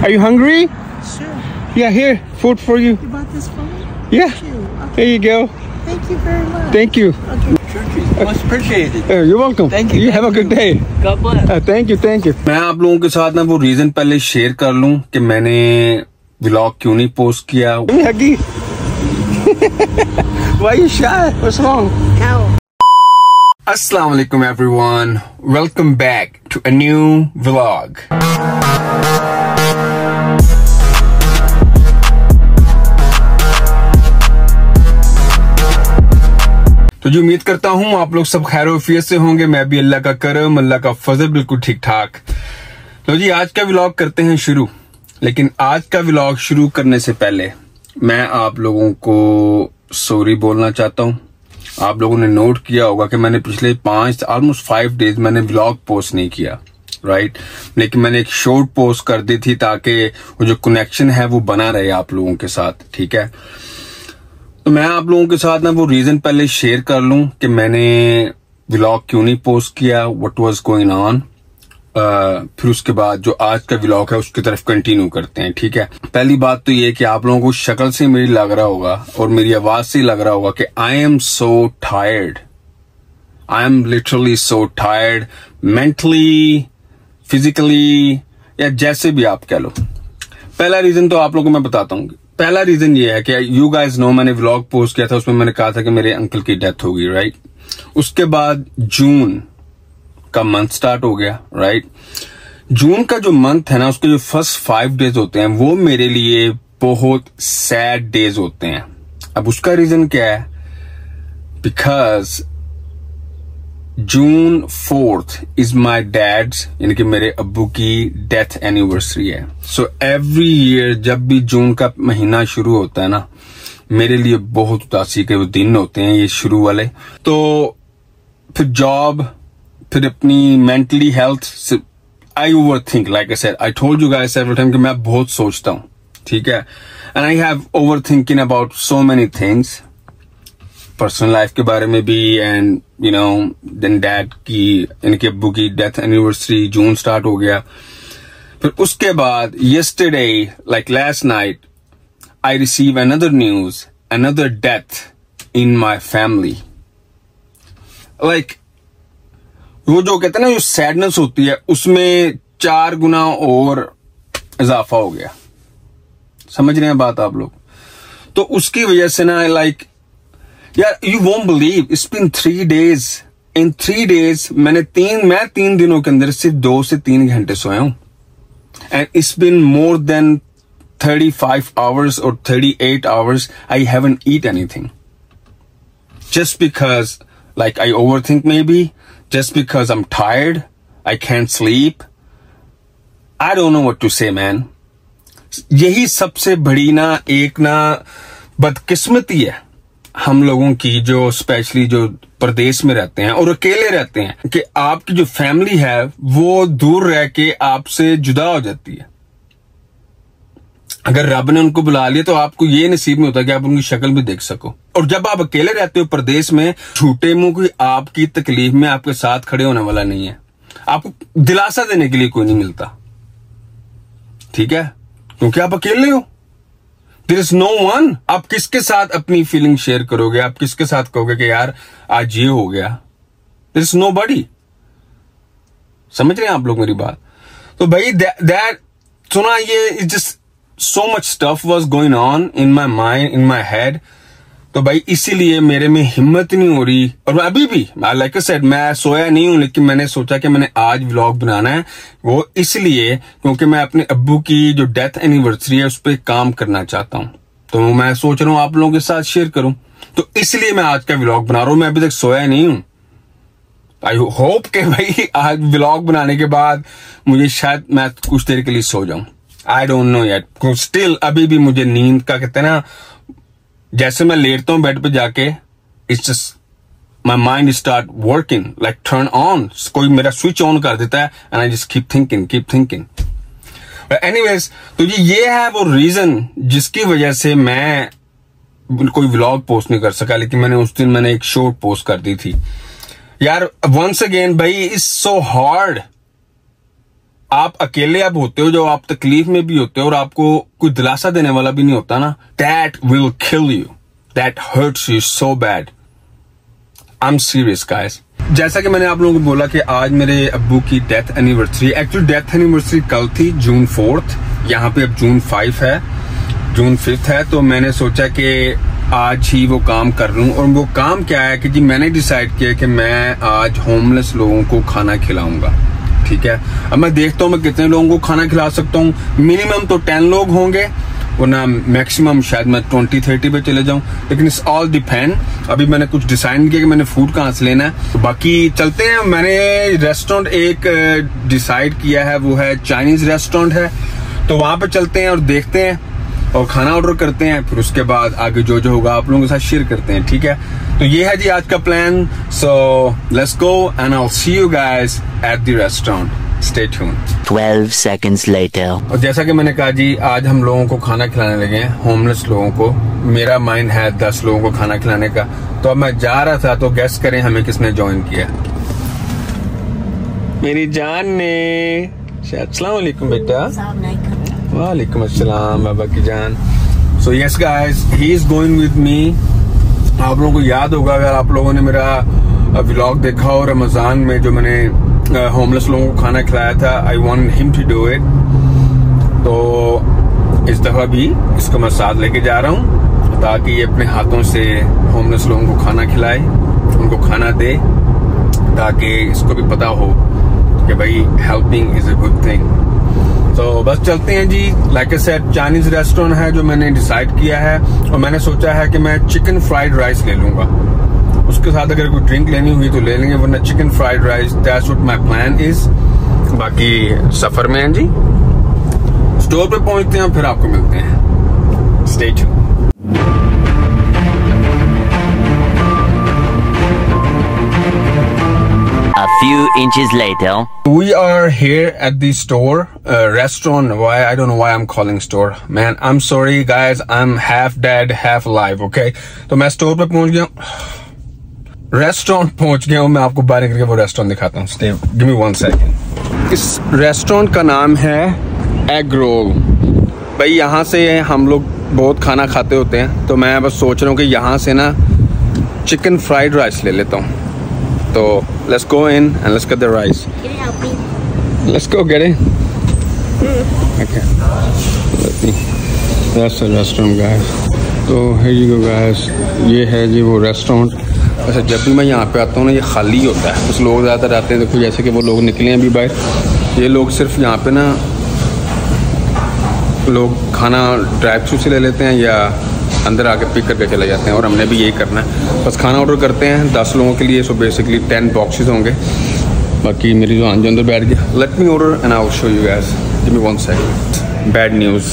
Are you hungry? Sure. Yeah, here, food for you. You bought this for me? Yeah. Thank you. Okay. Here you go. Thank you very much. Thank you. Okay. Much appreciated. You're welcome. Thank you. You have a good day. God bless. Thank you, thank you. मैं आप लोगों के साथ ना वो reason पहले share कर लूं कि मैंने व्लॉग क्यों नहीं पोस्ट किया. Huggy. Why are you shy? What's wrong? Cow. Assalamu alaikum everyone. Welcome back to a new vlog. तो जी उम्मीद करता हूँ आप लोग सब खैर-ओ-आफियत से होंगे. मैं भी अल्लाह का करम, अल्लाह का फजल बिल्कुल ठीक ठाक. तो जी आज का व्लॉग करते हैं शुरू. लेकिन आज का व्लॉग शुरू करने से पहले मैं आप लोगों को सॉरी बोलना चाहता हूँ. आप लोगों ने नोट किया होगा कि मैंने पिछले ऑलमोस्ट 5 डेज मैंने व्लॉग पोस्ट नहीं किया, राइट. लेकिन मैंने एक शॉर्ट पोस्ट कर दी थी ताकि वो जो कनेक्शन है वो बना रहे आप लोगों के साथ, ठीक है. तो मैं आप लोगों के साथ ना वो रीजन पहले शेयर कर लूं कि मैंने व्लॉग क्यों नहीं पोस्ट किया, व्हाट वाज गोइंग ऑन. फिर उसके बाद जो आज का व्लॉग है उसकी तरफ कंटिन्यू करते हैं, ठीक है. पहली बात तो ये कि आप लोगों को शक्ल से मेरी लग रहा होगा और मेरी आवाज से लग रहा होगा कि I am so tired. I am literally so tired, mentally, physically, या जैसे भी आप कह लो. पहला रीजन तो आप लोगों को मैं बताता हूँ. पहला रीजन ये है कि यू गाइज नो मैंने व्लॉग पोस्ट किया था, उसमें मैंने कहा था कि मेरे अंकल की डेथ हो गई, राइट. उसके बाद जून का मंथ स्टार्ट हो गया, राइट. जून का जो मंथ है ना उसके जो फर्स्ट 5 डेज होते हैं वो मेरे लिए बहुत सैड डेज होते हैं. अब उसका रीजन क्या है? Because June 4th is my dad's, यानी कि मेरे अब्बू की डेथ एनिवर्सरी है. सो एवरी ईयर जब भी जून का महीना शुरू होता है ना मेरे लिए बहुत उदासी के वो दिन होते हैं ये शुरू वाले. तो फिर जॉब, फिर अपनी mentally health, I over think. Like I said, I told you guys several time कि मैं बहुत सोचता हूं, ठीक है. And I have over thinking about so many things, personal life के बारे में भी, and you know then dad की, इनके अब्बू की डेथ एनिवर्सरी जून स्टार्ट हो गया. फिर उसके बाद yesterday, like last night, I receive another news, another death in my family. Like वो जो कहते हैं ना जो सैडनेस होती है उसमें 4 गुना और इजाफा हो गया. समझ रहे हैं बात आप लोग? तो उसकी वजह से ना लाइक यार you won't believe, it's been 3 days. In 3 days मैं 3 दिनों के अंदर सिर्फ 2 से 3 घंटे सोया हूं. And it's been more than 35 hours or 38 hours I haven't eat anything. Just because like I overthink maybe, just because I'm tired, I can't sleep. I don't know what to say, man. यही सबसे बड़ी ना एक ना बदकिस्मती है हम लोगों की, जो स्पेशली जो प्रदेश में रहते हैं और अकेले रहते हैं, कि आपकी जो फैमिली है वो दूर रह के आपसे जुदा हो जाती है. अगर रब ने उनको बुला लिया तो आपको ये नसीब में होता है कि आप उनकी शक्ल भी देख सको. और जब आप अकेले रहते हो प्रदेश में, झूठे मुंह कोई आपकी तकलीफ में आपके साथ खड़े होने वाला नहीं है. आपको दिलासा देने के लिए कोई नहीं मिलता, ठीक है, क्योंकि आप अकेले हो. There is no one. आप किसके साथ अपनी फीलिंग शेयर करोगे? आप किसके साथ कहोगे कि यार आज ये हो गया? There is nobody. समझ रहे हैं आप लोग मेरी बात? तो भाई दैट सुना, ये is just so much stuff was going on in my mind, in my head. तो भाई इसीलिए मेरे में हिम्मत नहीं हो रही. और अभी भी like I said, मैं सोया नहीं हूं, लेकिन मैंने सोचा कि मैंने आज व्लॉग बनाना है. वो इसलिए क्योंकि मैं अपने अब्बू की जो डेथ एनिवर्सरी है उस पर काम करना चाहता हूं. तो मैं सोच रहा हूं आप लोगों के साथ शेयर करूं, तो इसलिए मैं आज का व्लॉग बना रहा हूं. मैं अभी तक सोया नहीं हूं. आई होप कि भाई आज व्लॉग बनाने के बाद मुझे शायद मैं कुछ देर के लिए सो जाऊं. I don't know yet. Still अभी भी मुझे नींद का कहते हैं ना, जैसे मैं लेटता हूं बेड पे जाके, it's just my mind start working like turn on. कोई मेरा स्विच ऑन कर देता है and I just keep thinking. Anyways, तो ये है वो रीजन जिसकी वजह से मैं कोई व्लॉग पोस्ट नहीं कर सका. लेकिन मैंने उस दिन एक शॉर्ट पोस्ट कर दी थी. यार वंस अगेन भाई, इट्स सो हार्ड आप अकेले अब होते हो, जब आप तकलीफ में भी होते हो और आपको कोई दिलासा देने वाला भी नहीं होता ना, that will kill you, that hurts you so bad. I am serious guys. जैसा कि मैंने आप लोगों को बोला कि आज मेरे अब्बू की death anniversary, actually death anniversary कल थी जून 4th, यहाँ पे अब जून 5 है, जून 5th है। तो मैंने सोचा कि आज ही वो काम कर लूं। और वो काम क्या है कि जी मैंने डिसाइड किया कि मैं आज होमलेस लोगों को खाना खिलाऊंगा। ठीक है, अब मैं देखता हूँ मैं कितने लोगों को खाना खिला सकता हूँ। मिनिमम तो 10 लोग होंगे, वरना मैक्सिमम शायद मैं 20-30 पे चले जाऊं, लेकिन इट्स ऑल डिपेंड। अभी मैंने कुछ डिसाइड नहीं किया कि मैंने फूड कहाँ से लेना है, तो बाकी चलते हैं। मैंने रेस्टोरेंट एक डिसाइड किया है, वो है चाइनीज रेस्टोरेंट है, तो वहां पे चलते हैं और देखते हैं और खाना ऑर्डर करते हैं। फिर उसके बाद आगे जो जो होगा आप लोगों के साथ शेयर करते हैं। ठीक है, तो ये है जी आज का plan. So let's go and I will see you guys at the restaurant. Stay tuned. 12 seconds later. और जैसा कि मैंने कहा जी, आज हम लोगों को खाना खिलाने लगे हैं, होमलेस लोगों को। मेरा माइंड है 10 लोगों को खाना खिलाने का। तो अब मैं जा रहा था, तो गेस करें हमें किसने ज्वाइन किया। मेरी जान ने। अस्सलाम वालेकुम बेटा। वालेकुम अस्सलाम बाबा की जान। So yes guys, he is going with me. आप लोगों को याद होगा, अगर आप लोगों ने मेरा व्लॉग देखा हो रमजान में, जो मैंने होमलेस लोगों को खाना खिलाया था, I want him to do it. तो इस दफा भी इसको मैं साथ लेके जा रहा हूँ, ताकि ये अपने हाथों से होमलेस लोगों को खाना खिलाए, उनको खाना दे, ताकि इसको भी पता हो कि भाई helping is a good thing. तो बस चलते हैं जी। Like I said, Chinese restaurant है जो मैंने डिसाइड किया है, और मैंने सोचा है कि मैं चिकन फ्राइड राइस ले लूंगा। उसके साथ अगर कोई ड्रिंक लेनी हुई तो ले लेंगे, वरना chicken fried rice. That's what my plan is. बाकी सफर में हैं जी, स्टोर पे पहुंचते हैं, फिर आपको मिलते हैं। Stay tuned. A few inches later. We are here at the store, restaurant. Why? I don't know why I'm calling store. Man, I'm sorry guys. I'm half dead, half alive. Okay. तो मैं store पे पहुंच गया, restaurant पहुंच गया हूँ। मैं आपको बाहर करके वो रेस्टोरेंट दिखाता हूँ। Stay, give me 1 second. इस रेस्टोरेंट का नाम है एग रोल। भाई यहाँ से हम लोग बहुत खाना खाते होते हैं, तो मैं बस सोच रहा हूँ कि यहाँ से ना चिकन फ्राइड राइस ले लेता हूँ। तो let's go in and let's get the rice. Can you help me? Let's go get it. Okay. Let me. That's the restaurant, guys. तो here you go, guys. ये है जी वो रेस्टोरेंट। अच्छा, जब भी मैं यहाँ पे आता हूँ ना, ये खाली होता है, कुछ लोग ज़्यादातर आते हैं। देखो जैसे कि वो लोग निकले हैं अभी बाहर। ये लोग सिर्फ यहाँ पे ना, लोग खाना ड्राइव थ्रू से ले लेते हैं या अंदर आके पिक करके चले जाते हैं, और हमने भी यही करना है। बस खाना ऑर्डर करते हैं 10 लोगों के लिए। सो बेसिकली 10 बॉक्सेस होंगे। बाकी मेरी जो अंदर बैठ गया। Let me order and I will show you guys. Give me 1 second. Bad news,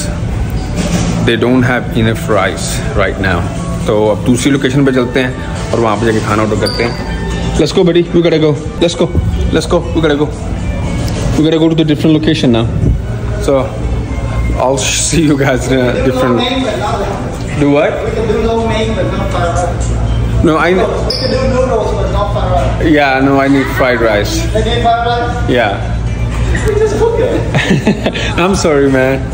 they don't have enough rice right now. तो अब दूसरी लोकेशन पे चलते हैं और वहाँ पे जाके खाना ऑर्डर करते हैं। Let's go buddy, we gotta go, let's go, let's go, we gotta go, we gotta go to the different location now. So I'll see you guys in a different. Do what? We can do lo mein, but not fried rice. No, We can do noodles, but not fried rice. Yeah, no, I need fried rice. They need fried rice? Yeah. We just cook it. I'm sorry, man.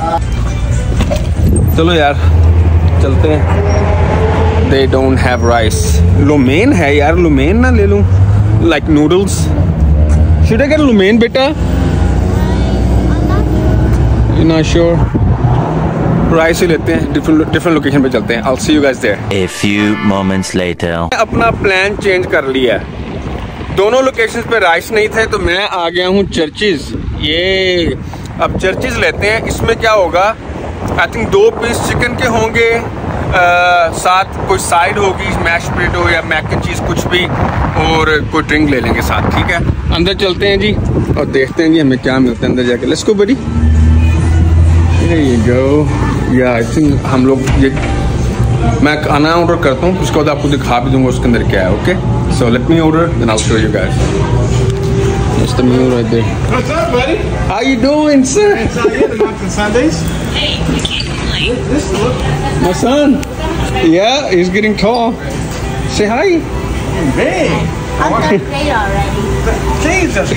चलो यार, चलते हैं। They don't have rice. Lo mein है यार, lo mein ना ले लूँ? Like noodles. Should I get lo mein, बेटा? You're not sure? राइस ही लेते हैं, डिफरेंट लोकेशन पे चलते हैं। I'll see you guys there. A few moments later. अपना प्लान चेंज कर लिया है। दोनों लोकेशंस पे राइस नहीं थे, तो मैं आ गया हूँ चर्चिज। ये अब चर्चिज लेते हैं। इसमें क्या होगा, आई थिंक 2 पीस चिकन के होंगे, साथ कोई साइड होगी, मैश पोटैटो या मैक एंड चीज़ कुछ भी, और कोई ड्रिंक ले लेंगे साथ। ठीक है, अंदर चलते हैं जी और देखते हैं जी हमें क्या मिलता है अंदर जाके। Let's go buddy. There you go. Yeah, I think हम लोग ये, मैं खाना ऑर्डर करता हूँ, उसके बाद आपको दिखा भी दूंगा उसके अंदर क्या है। Okay, so let me order, then I'll show you guys. That's the meal right there. What's up, buddy? How you doing, sir? It's out here tonight on Sundays. Hey, you can't complain. This look My son. Yeah, he's getting tall. Say hi. big. done great already. Jesus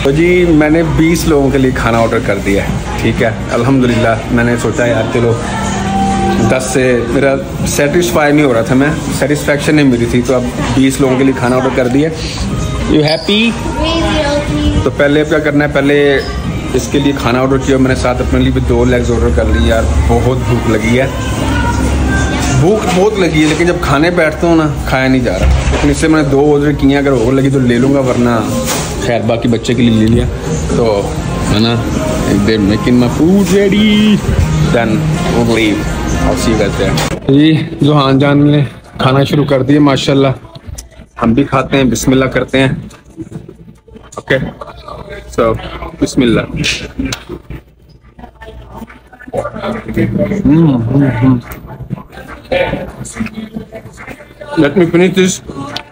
तो जी मैंने 20 लोगों के लिए खाना order कर दिया है, ठीक है। अल्हम्दुलिल्लाह मैंने सोचा यार चलो 10 से मेरा सेटिस्फाई नहीं हो रहा था, मैं सेटिस्फेक्शन नहीं मिली थी, तो अब 20 लोगों के लिए खाना ऑर्डर कर दिया। You happy? तो पहले क्या करना है, पहले इसके लिए खाना ऑर्डर किया मैंने, साथ अपने लिए भी 2 लेग्स ऑर्डर कर ली। यार बहुत भूख लगी है, भूख बहुत लगी है, लेकिन जब खाने बैठता हूँ ना खाया नहीं जा रहा। लेकिन इससे मैंने 2 ऑर्डर किए हैं, अगर और लगी तो ले लूँगा, वरना खैर बाकी बच्चे के लिए ले लिया। तो है ना, they're making my food ready, then will leave, I'll see you guys there। जी ज़ुहान जान ने खाना शुरू कर दिया माशाल्लाह, हम भी खाते हैं, बिस्मिल्लाह करते हैं। Okay so Bismillah. Let me finish this,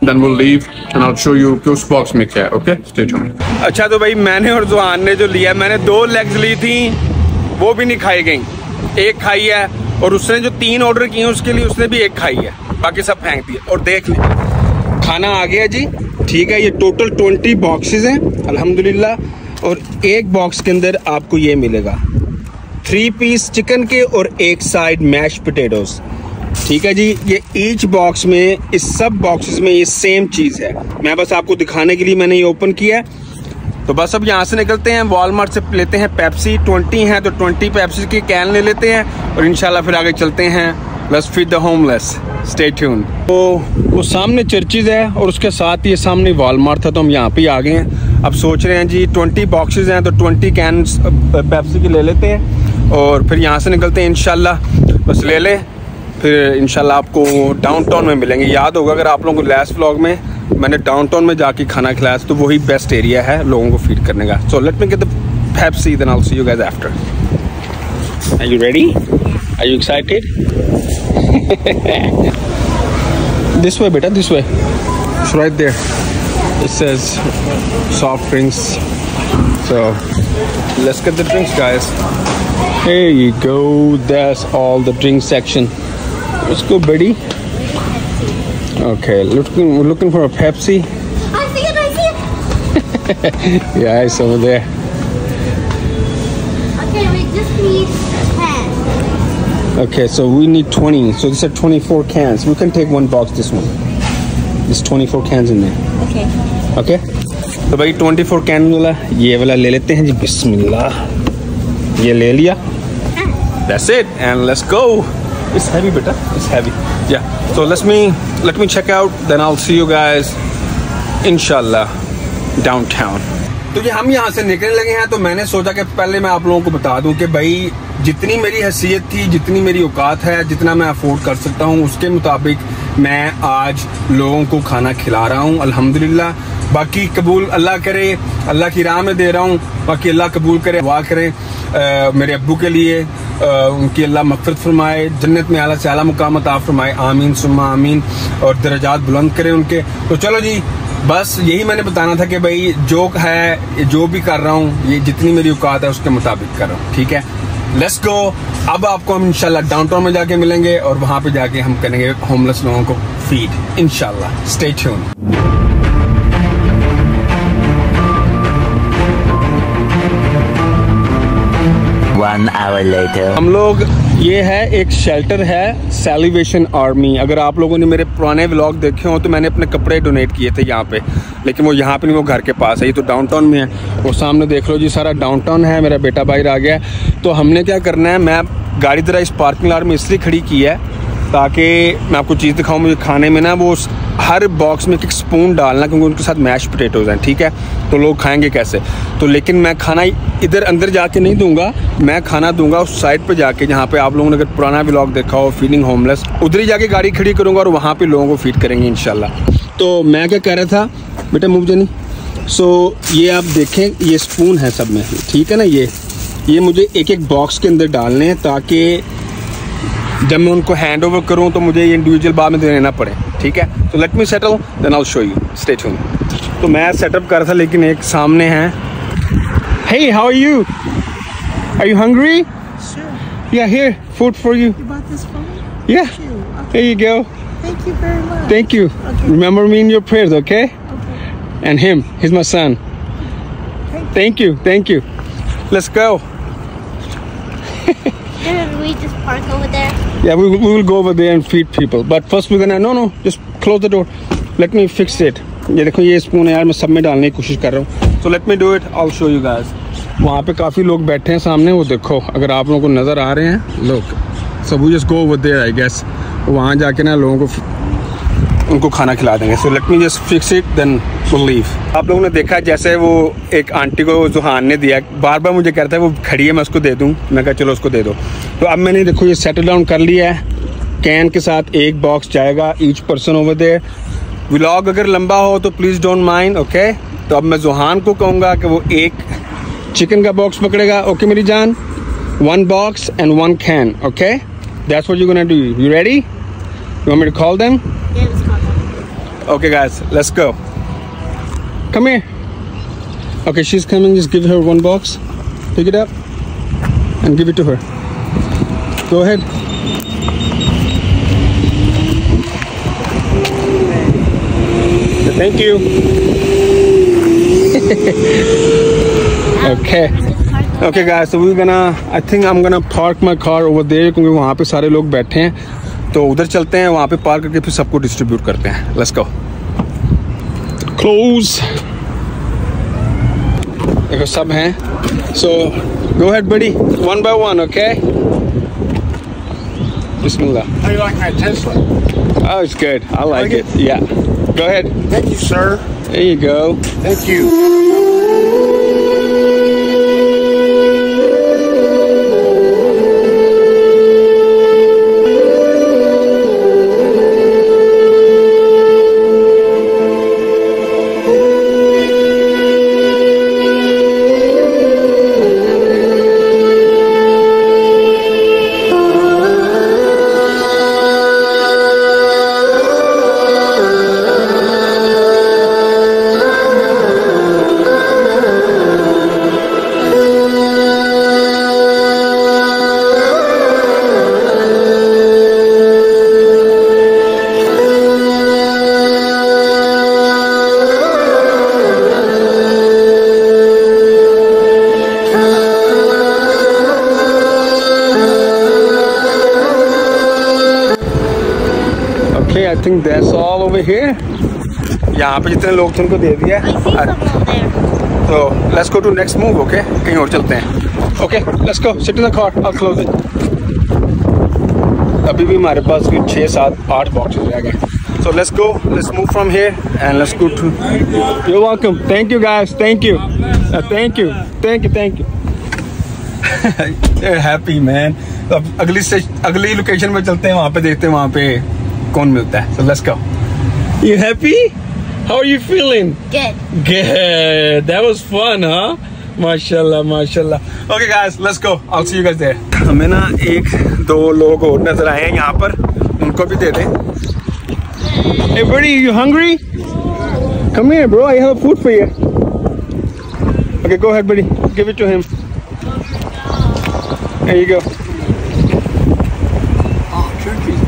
then we'll leave and I'll show you कि उस बॉक्स में क्या है। Okay stay tuned. अच्छा तो भाई मैंने और ज़ुहान ने जो लिया, मैंने 2 लेग्स ली थी, वो भी नहीं खाई गई, 1 खाई है, और उसने जो 3 ऑर्डर किए उसके लिए उसने भी 1 खाई है, बाकी सब फेंक दिए। और देख ले खाना आ गया जी, ठीक है। ये टोटल 20 बॉक्सेस हैं अल्हम्दुलिल्लाह, और एक बॉक्स के अंदर आपको ये मिलेगा 3 पीस चिकन के और 1 साइड मैश पोटैटोज, ठीक है जी। ये ईच बॉक्स में, इस सब बॉक्सेस में ये सेम चीज़ है। मैं बस आपको दिखाने के लिए मैंने ये ओपन किया है। तो बस अब यहाँ से निकलते हैं, वॉलमार्ट से लेते हैं पेप्सी, 20 हैं तो 20 पेप्सी की कैन ले लेते हैं, और इंशाल्लाह फिर आगे चलते हैं। Let's feed the homeless, stay tuned. तो वो सामने चर्चिज है और उसके साथ ये सामने वॉलमार्ट था, तो हम यहाँ पे आ गए हैं। अब सोच रहे हैं जी 20 बॉक्सेस हैं तो 20 कैन पेप्सी की ले लेते हैं, और फिर यहाँ से निकलते हैं इंशाल्लाह। बस ले लें, फिर इंशाल्लाह आपको डाउनटाउन में मिलेंगे। याद होगा अगर आप लोगों को लास्ट व्लॉग में मैंने डाउनटाउन में जाके खाना खिलाया, तो वही बेस्ट एरिया है लोगों को फीड करने का। So let me get the Pepsi, then I will see you guys after. Are you ready? Are you excited? This way बेटा, this way, it's right there, it says soft drinks. So let's get the drinks guys. Here you go, that's all the drink section. Let's go buddy. Okay, looking for a Pepsi. I see it. Yeah, it's over there. Okay, we just need 10. Okay, so we need 20. So these are 24 cans. We can take 1 box, this one. There's 24 cans in there. Okay. Okay? तो भाई 24 can वाला ये वाला ले लेते हैं जी, बिस्मिल्लाह। ये ले लिया, that's it, and let's go. It's heavy beta, it's heavy. Yeah, so let me check out, then I'll see you guys inshallah downtown. तो ये हम यहाँ से निकलने लगे हैं, तो मैंने सोचा कि पहले मैं आप लोगों को बता दूं कि भाई जितनी मेरी हैसियत थी, जितनी मेरी औकात है, जितना मैं अफोर्ड कर सकता हूँ, उसके मुताबिक मैं आज लोगों को खाना खिला रहा हूँ अल्हम्दुलिल्लाह। बाकी कबूल अल्लाह करे, अल्लाह की राह में दे रहा हूँ, बाकी अल्लाह कबूल करे, दुआ करे मेरे अब्बू के लिए, उनकी अल्लाह मग़फ़िरत फरमाए, जन्नत में आला से आला मुकाम अता फरमाए, आमीन सुम्मा आमीन, और दर्जात बुलंद करे उनके। तो चलो जी, बस यही मैंने बताना था कि भाई जो है, जो भी कर रहा हूँ, ये जितनी मेरी औकात है उसके मुताबिक कर रहा हूँ, ठीक है। Let's go. अब आपको हम इंशाल्लाह डाउनटाउन में जाके मिलेंगे, और वहां पे जाके हम करेंगे होमलेस लोगों को फीड इंशाल्लाह। Stay tuned. 1 hour later. हम लोग, ये है एक शेल्टर है सेलिब्रेशन आर्मी। अगर आप लोगों ने मेरे पुराने व्लॉग देखे हो तो मैंने अपने कपड़े डोनेट किए थे यहाँ पे, लेकिन वो यहाँ पे नहीं, वो घर के पास है। ये तो डाउनटाउन में है, वो सामने देख लो जी, सारा डाउनटाउन है। मेरा बेटा बाहर आ गया, तो हमने क्या करना है, मैं गाड़ी जरा इस पार्किंग लॉट में इसलिए खड़ी की है ताकि मैं आपको चीज़ दिखाऊँ। मुझे खाने में ना वो हर बॉक्स में एक स्पून डालना, क्योंकि उनके साथ मैश पोटैटोज हैं, ठीक है, तो लोग खाएंगे कैसे। तो लेकिन मैं खाना इधर अंदर जाके नहीं दूंगा, मैं खाना दूंगा उस साइड पे जाके, जहाँ पे आप लोगों ने अगर पुराना व्लॉग देखा हो फीडिंग होमलेस, उधर ही जाके गाड़ी खड़ी करूँगा और वहाँ पे लोगों को फीड करेंगे इंशाल्लाह। तो मैं क्या कह रहा था बेटा, मूव जानी। सो ये आप देखें, ये स्पून है सब में, ठीक है ना। ये मुझे एक एक बॉक्स के अंदर डालने हैं, ताकि जब मैं उनको हैंड ओवर करूँ तो मुझे ये इंडिविजुअल बाद में देना पड़े, ठीक है। तो let me settle, then I will show you, stay tuned. तो मैं सेटअप कर रहा था, लेकिन एक सामने है। Hey, how are you? Are you hungry? Sure. Yeah, here, food for you. You bought this for me? Yeah, Sure. Okay. here you go. Thank you very much. Thank you. Remember me in your prayers, okay? And him. He's my son. Thank you. Thank you. Let's go. Didn't we just park over there? Yeah, we will go over there and feed people. But first we're gonna... No, just close the door. Let me fix it. ये देखो ये spoon है यार, मैं सब में डालने की कोशिश कर रहा हूँ. So let me do it. I'll show you guys. वहाँ पे काफ़ी लोग बैठे हैं सामने, वो देखो अगर आप लोगों को नज़र आ रहे हैं लोग. So we just go over there, I guess. वहाँ जाके ना लोगों को उनको खाना खिला देंगे. So let me just fix it, then we'll leave. आप लोगों ने देखा जैसे वो एक आंटी को जुहान ने दिया, बार बार मुझे कहता है वो खड़ी है मैं उसको दे दूँ. मैं कहा चलो उसको दे दो. तो अब मैंने देखो ये सेटल डाउन कर लिया है. कैन के साथ एक बॉक्स जाएगा each person over there. Vlog अगर लंबा हो तो प्लीज़ डोंट माइंड, ओके. तो अब मैं जुहान को कहूँगा कि वो एक चिकन का बॉक्स पकड़ेगा. ओके मेरी जान, 1 box and 1 can, okay? That's what you're gonna do. You ready? You want me to call them? Yeah, let's call them. Okay guys, let's go. Come here. Okay, she's coming. Just give her 1 box. Pick it up and give it to her. Go ahead. Thank you. Okay. Okay guys, so we're gonna, I think I'm gonna park my car over there क्योंकि वहाँ पे सारे लोग बैठे हैं. तो उधर चलते हैं, वहाँ पे पार्क करके फिर सबको डिस्ट्रीब्यूट करते हैं. Let's go. Close. देखो सब हैं. So go ahead buddy, 1 by 1, okay? Bismillah. How do you like my Tesla? Oh, it's good. I like it. Yeah. Go ahead. Thank you, sir. There you go. Thank you. I think that's all over here. यहाँ पे जितने लोग थे उनको दे दिया. I see some over there. So let's go to next move, okay? कहीं और चलते हैं. Okay, let's go. Sit in the car. I'll close it. अभी भी हमारे पास भी 6, 7, 8 boxes रह गए. So let's go. Let's move from here and let's go to. You're welcome. Thank you guys. Thank you. Thank you. Thank you. Thank you. They're happy man. अब अगली location में चलते हैं, वहाँ पे देखते हैं वहाँ पे कौन मिलता है. So let's go. You happy? How are you feeling? Good. Good. That was fun, huh? Mashallah, mashallah. Okay guys, let's go. I'll see you guys there. हमें ना 1-2 लोग और नजर आए हैं यहाँ पर, उनको भी दे दें. Hey buddy, you hungry? Come here bro, I have food for you. Okay, go ahead buddy. Give it to him. There you go.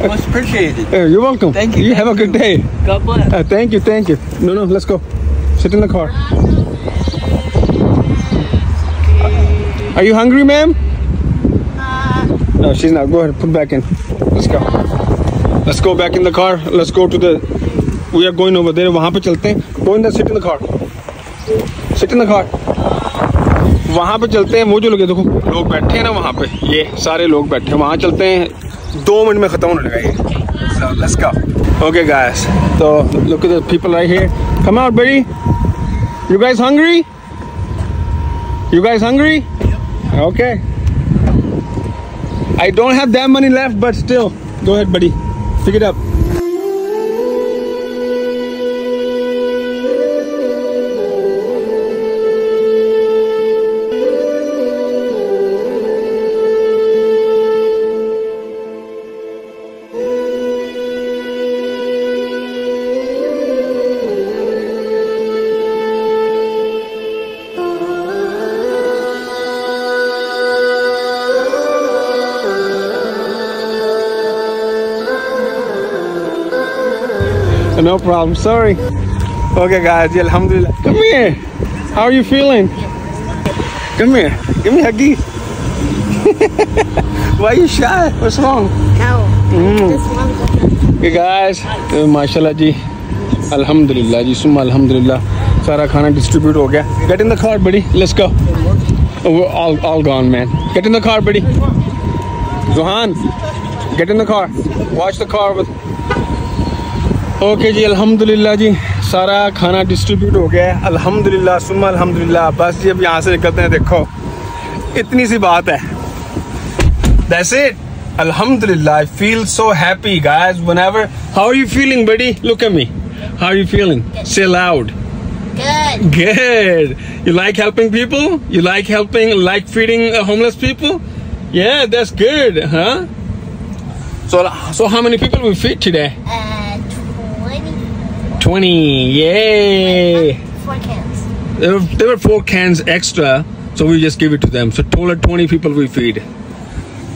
Much appreciated. You're welcome. Thank you. You have a good day. God bless. Thank you, thank you. No, let's go. Sit in the car. Are you hungry, ma'am? No, she's not. Go ahead, put back in. Let's go. Let's go back in the car. Let's go to the... We are going over there. वहाँ पे चलते हैं. Go in there, sit in the car. Sit in the car. वहाँ पे चलते हैं. वो जो लोग देखो लोग बैठे हैं ना वहाँ पे, ये सारे लोग बैठे हैं. वहाँ चलते हैं. 2 मिनट में खत्म होने लगा ये. So let's go. Okay guys. So look at the people right here. Come out, buddy. You guys hungry? You guys hungry? Okay. I don't have that money left, but still. Go ahead, buddy. Pick it up. No problem. Sorry. Okay, guys. Yeah, alhamdulillah. Come here. How are you feeling? Come here. Give me a huggy. Why are you shy? What's wrong? No. Just one. Okay, guys. माशाल्लाह जी. Alhamdulillah जी. सुम्मा alhamdulillah. सारा खाना distribute हो गया. Get in the car, buddy. Let's go. Oh, we're all gone, man. Get in the car, buddy. Zohan, get in the car. Watch the car with. Okay जी, अल्हम्दुलिल्लाह जी, सारा खाना distribute हो गया है. अल्हम्दुलिल्लाह सुम्मा अल्हम्दुलिल्लाह. बस जी अब यहाँ से निकलते हैं. देखो इतनी सी बात है. That's it. Alhamdulillah, I feel so happy, guys. Whenever, how are you feeling, buddy? Look at me. How are you feeling? Say loud. Good. Good. You like helping people? You like feeding homeless people? Yeah, that's good, huh? So how many people we feed today? 20. 20. Yay! 4 cans. There were 4 cans extra, so we just give it to them. So total 20 people we feed.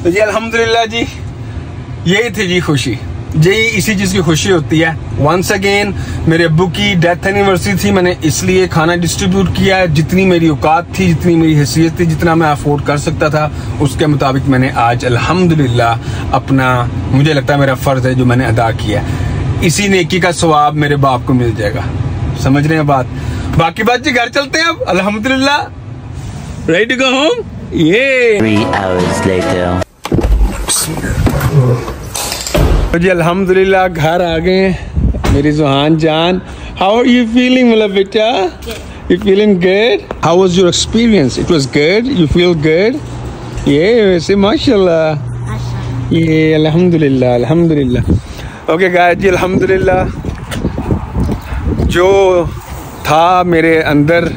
तो जी अल्हम्दुलिल्लाह जी, यही थी जी खुशी. यही इसी चीज की खुशी होती है. वंस अगेन मेरे अब्बू की डेथ एनिवर्सरी थी, मैंने इसलिए खाना डिस्ट्रीब्यूट किया है. जितनी मेरी औकात थी, जितनी मेरी हैसियत थी, जितना मैं अफोर्ड कर सकता था, उसके मुताबिक मैंने आज अल्हम्दुलिल्लाह अपना, मुझे लगता है मेरा फर्ज है जो मैंने अदा किया. इसी नेकी का सवाब मेरे बाप को मिल जाएगा. समझ रहे हैं बात? बाकी बात जी घर चलते हैं अब. अल्हम्दुलिल्लाह. Ready to go home. ये 3 hours later. जी अल्हम्दुलिल्लाह घर आ गए मेरी ज़ुहान जान. हाउ आर यू फीलिंग मेरा बेटा? You feeling good? How was your experience? It was good. You feel good? ये वैसे माशाल्लाह. ये अल्हम्दुलिल्लाह अल्हम्दुलिल्लाह. ओके गाइस जी अल्हम्दुलिल्लाह जो था मेरे अंदर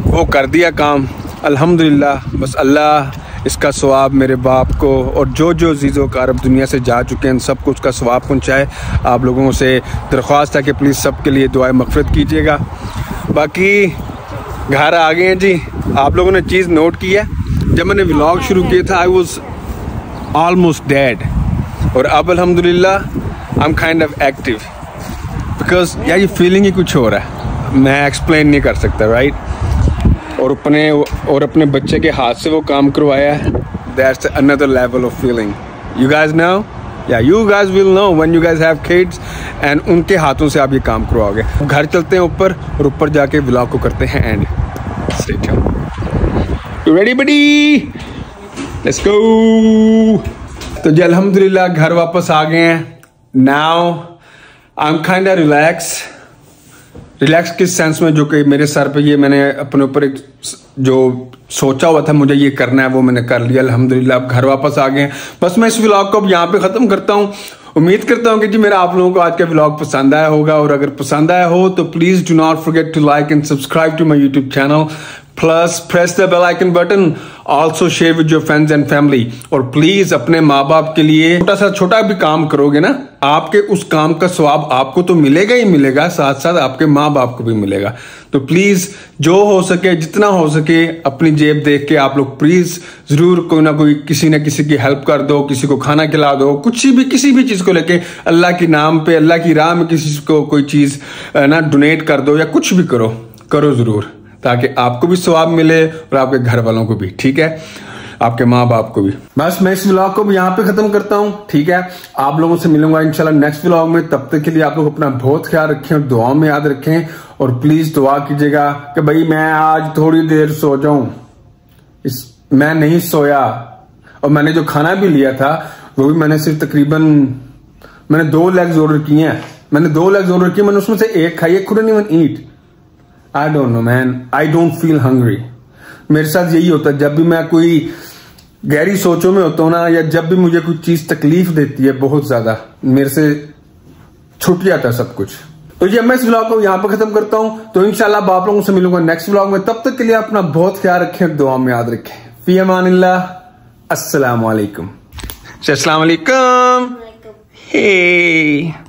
वो कर दिया काम. अल्हम्दुलिल्लाह. बस अल्लाह इसका सवाब मेरे बाप को और जो जीज़ो कारब दुनिया से जा चुके हैं सबको उसका सवाब पहुँचाए. आप लोगों से दरख्वास्त है कि प्लीज़ सबके लिए दुआए मग़फ़िरत कीजिएगा. बाकी घर आ गए हैं जी. आप लोगों ने चीज़ नोट की है, जब मैंने व्लॉग शुरू किया था आई वॉज ऑलमोस्ट डेड, और अब अल्हम्दुलिल्लाह आई am kind of active. Because यार ये फीलिंग ही कुछ हो रहा है, मैं एक्सप्लेन नहीं कर सकता. राइट? और अपने बच्चे के हाथ से वो काम करवाया है. That's another level of feeling. You guys know, या you guys will know when you guys have kids and उनके हाथों से आप ये काम करवाओगे. घर चलते हैं ऊपर और ऊपर जाके व्लॉग को करते हैं end. You ready buddy? Let's go. तो जी अल्हम्दुलिल्लाह घर वापस आ गए हैं. Now I am kind of relax किस सेंस में, जो कि मेरे सर पे ये मैंने अपने ऊपर एक जो सोचा हुआ था मुझे ये करना है वो मैंने कर लिया. अल्हम्दुलिल्लाह अब घर वापस आ गए हैं. बस मैं इस व्लॉग को अब यहाँ पे ख़त्म करता हूँ. उम्मीद करता हूँ कि जी मेरा आप लोगों को आज का व्लॉग पसंद आया होगा, और अगर पसंद आया हो तो please do not forget to like and subscribe to my YouTube channel. Plus press the bell icon button. Also share with your friends and family. और प्लीज अपने माँ बाप के लिए छोटा भी काम करोगे ना, आपके उस काम का स्वाब आपको तो मिलेगा ही मिलेगा, साथ साथ आपके माँ बाप को भी मिलेगा. तो प्लीज जो हो सके, जितना हो सके, अपनी जेब देख के आप लोग प्लीज जरूर कोई ना कोई किसी न किसी की हेल्प कर दो, किसी को खाना खिला दो, कुछ भी किसी भी चीज को लेके अल्लाह के नाम पे, अल्लाह की राह में किसी को कोई चीज ना डोनेट कर दो, या कुछ भी करो जरूर, ताकि आपको भी सवाब मिले और आपके घर वालों को भी. ठीक है? आपके माँ बाप को भी. बस मैं इस व्लॉग को भी यहाँ पे खत्म करता हूँ. ठीक है? आप लोगों से मिलूंगा इंशाल्लाह नेक्स्ट व्लॉग में. तब तक के लिए आप लोग अपना बहुत ख्याल रखें और दुआओं में याद रखें. और प्लीज दुआ कीजिएगा कि भाई मैं आज थोड़ी देर सो जाऊं. मैं नहीं सोया, और मैंने जो खाना भी लिया था वो भी मैंने सिर्फ तकरीबन मैंने 2 लेग्स ऑर्डर किए हैं. मैंने उसमें से एक खाई है. couldn't even eat. I don't know man, I don't feel hungry. मेरे साथ यही होता है जब भी मैं कोई गहरी सोचों में होता हूँ ना, या जब भी मुझे कोई चीज तकलीफ देती है बहुत ज्यादा, मेरे से छूट जाता है सब कुछ. तो ये मैं इस व्लॉग को यहाँ पे खत्म करता हूँ. तो इंशाल्लाह आप लोगों से मिलूंगा नेक्स्ट व्लॉग में. तब तक के लिए अपना बहुत ख्याल रखें, दुआ में याद रखें. फी अमानिल्लाह. अस्सलाम वालेकुम. अस्सलाम वालेकुम. हे